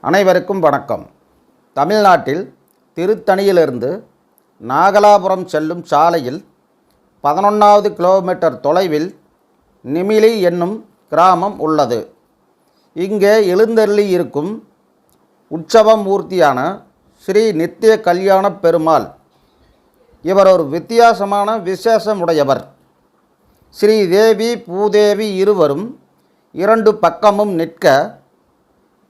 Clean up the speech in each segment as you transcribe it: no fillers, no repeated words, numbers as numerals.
அனைவருக்கும் வணக்கம். தமிழ்நாட்டில் திருத்தணியிலிருந்து நாகலாபுரம் செல்லும் சாலையில் 11வது கிலோமீட்டர் தொலைவில் நிமிலி என்னும் கிராமம் உள்ளது. இங்கே எழுந்தருளி இருக்கும் உற்சவ மூர்த்தியான ஸ்ரீ நித்திய கல்யாண பெருமாள். இவர் ஒரு வித்தியாசமான விசேஷமுடையவர். ஸ்ரீதேவி பூதேவி இருவரும் இரண்டு பக்கமும் நிற்க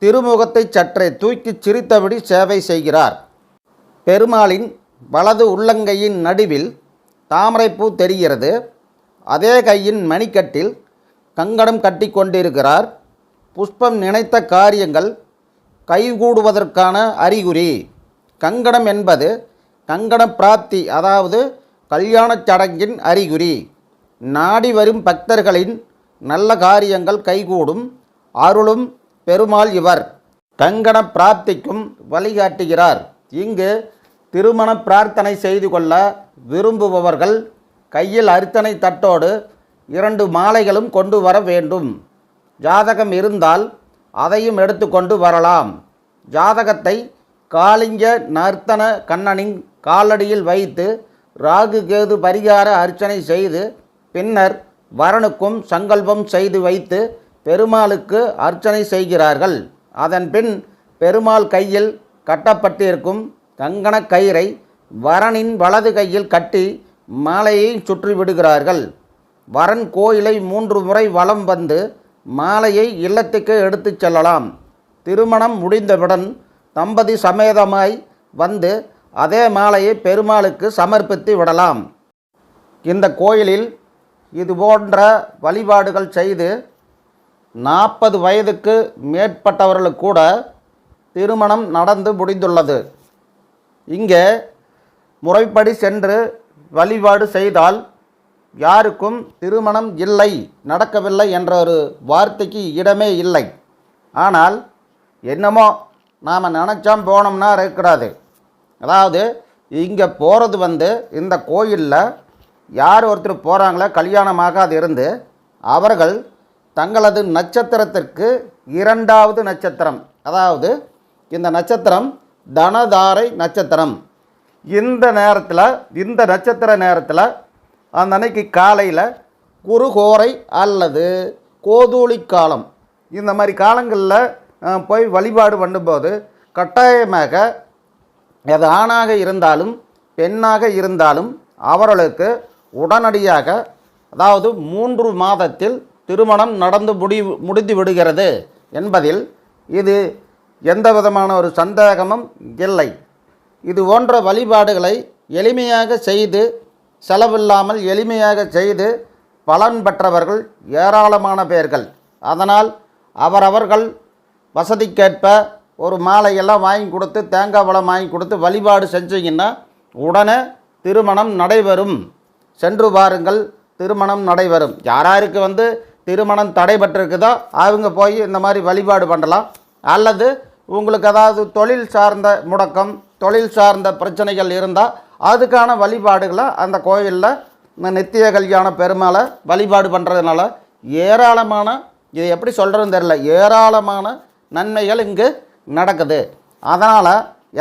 திருமுகத்தை சற்றே தூக்கி சிரித்தபடி சேவை செய்கிறார். பெருமாளின் வலது உள்ளங்கையின் நடுவில் தாமரைப்பூ தெரிகிறது. அதே கையின் மணிக்கட்டில் கங்கணம் கட்டி கொண்டிருக்கிறார். புஷ்பம் நினைத்த காரியங்கள் கைகூடுவதற்கான அறிகுறி. கங்கணம் என்பது கங்கண பிராப்தி, அதாவது கல்யாணச் சடங்கின் அறிகுறி. நாடி வரும் பக்தர்களின் நல்ல காரியங்கள் கைகூடும் அருளும் பெருமாள் இவர். கங்கண பிராப்திக்கும் வழிகாட்டுகிறார். இங்கு திருமண பிரார்த்தனை செய்து கொள்ள விரும்புபவர்கள் கையில் அர்ச்சனை தட்டோடு 2 மாலைகளும் கொண்டு வர வேண்டும். ஜாதகம் இருந்தால் அதையும் எடுத்துக்கொண்டு வரலாம். ஜாதகத்தை காளிங்க நர்த்தன கண்ணனின் காலடியில் வைத்து ராகு கேது பரிகார அர்ச்சனை செய்து பின்னர் வரனுக்கும் சங்கல்பம் செய்து வைத்து பெருமாளுக்கு அர்ச்சனை செய்கிறார்கள். அதன்பின் பெருமாள் கையில் கட்டப்பட்டிருக்கும் கங்கண கயிறை வரனின் வலது கையில் கட்டி மாலையை சுற்றி விடுகிறார்கள். வரன் கோயிலை 3 முறை வலம் வந்து மாலையை இல்லத்துக்கு எடுத்து செல்லலாம். திருமணம் முடிந்தவுடன் தம்பதி சமேதமாய் வந்து அதே மாலையை பெருமாளுக்கு சமர்ப்பித்து விடலாம். இந்த கோயிலில் இதுபோன்ற வழிபாடுகள் செய்து 40 வயதுக்கு மேற்பட்டவர்களுக்கு கூட திருமணம் நடந்து முடிந்துள்ளது. இங்கே முறைப்படி சென்று வழிபாடு செய்தால் யாருக்கும் திருமணம் இல்லை, நடக்கவில்லை என்ற ஒரு வார்த்தைக்கு இடமே இல்லை. ஆனால் என்னமோ நாம் நினச்சோம் போனோம்னா இருக்கக்கூடாது. அதாவது இங்கே போகிறது இந்த கோயிலில் யார் ஒருத்தர் போகிறாங்களோ கல்யாணமாகாது இருந்து அவர்கள் தங்களது நட்சத்திரத்திற்கு 2வது நட்சத்திரம், அதாவது இந்த நட்சத்திரம் தனதாரை நட்சத்திரம், இந்த நட்சத்திர நேரத்தில் அந்த அன்னைக்கு காலையில் குருகோரை அல்லது கோதூளி காலம், இந்த மாதிரி காலங்களில் போய் வழிபாடு பண்ணும்போது கட்டாயமாக அது ஆணாக இருந்தாலும் பெண்ணாக இருந்தாலும் அவர்களுக்கு உடனடியாக, அதாவது 3 மாதத்தில் திருமணம் நடந்து முடிந்து விடுகிறது என்பதில் இது எந்த விதமான ஒரு சந்தேகமும் இல்லை. இது போன்ற வழிபாடுகளை எளிமையாக செய்து, செலவில்லாமல் எளிமையாக செய்து பலன் பெற்றவர்கள் ஏராளமான பேர்கள். அதனால் அவரவர்கள் வசதிக்கேற்ப ஒரு மாலையெல்லாம் வாங்கி கொடுத்து, தேங்காய் பழம் வாங்கி கொடுத்து வழிபாடு செஞ்சீங்கன்னா உடனே திருமணம் நடைபெறும். சென்று பாருங்கள், திருமணம் நடைபெறும். யாராருக்கு திருமணம் தடைபட்டிருக்குதோ அவங்க போய் இந்த மாதிரி வழிபாடு பண்ணலாம். அல்லது உங்களுக்கு அதாவது தொழில் சார்ந்த முடக்கம், தொழில் சார்ந்த பிரச்சனைகள் இருந்தால் அதுக்கான வழிபாடுகளை அந்த கோயிலில் நித்திய கல்யாண பெருமாளை வழிபாடு பண்ணுறதுனால ஏராளமான, இது எப்படி சொல்கிறதுன்னு தெரியல, ஏராளமான நன்மைகள் இங்கு நடக்குது. அதனால்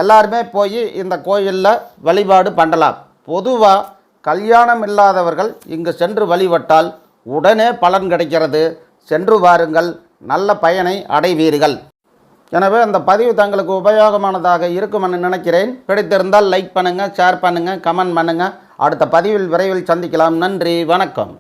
எல்லாருமே போய் இந்த கோயிலில் வழிபாடு பண்ணலாம். பொதுவாக கல்யாணம் இல்லாதவர்கள் இங்கு சென்று வழிபட்டால் உடனே பலன் கிடைக்கிறது. சென்று வாருங்கள், நல்ல பயனை அடைவீர்கள். எனவே அந்த பதிவு தங்களுக்கு உபயோகமானதாக இருக்கும் என்று நினைக்கிறேன். பிடித்திருந்தால் லைக் பண்ணுங்கள், ஷேர் பண்ணுங்கள், கமெண்ட் பண்ணுங்கள். அடுத்த பதிவில் விரைவில் சந்திக்கலாம். நன்றி, வணக்கம்.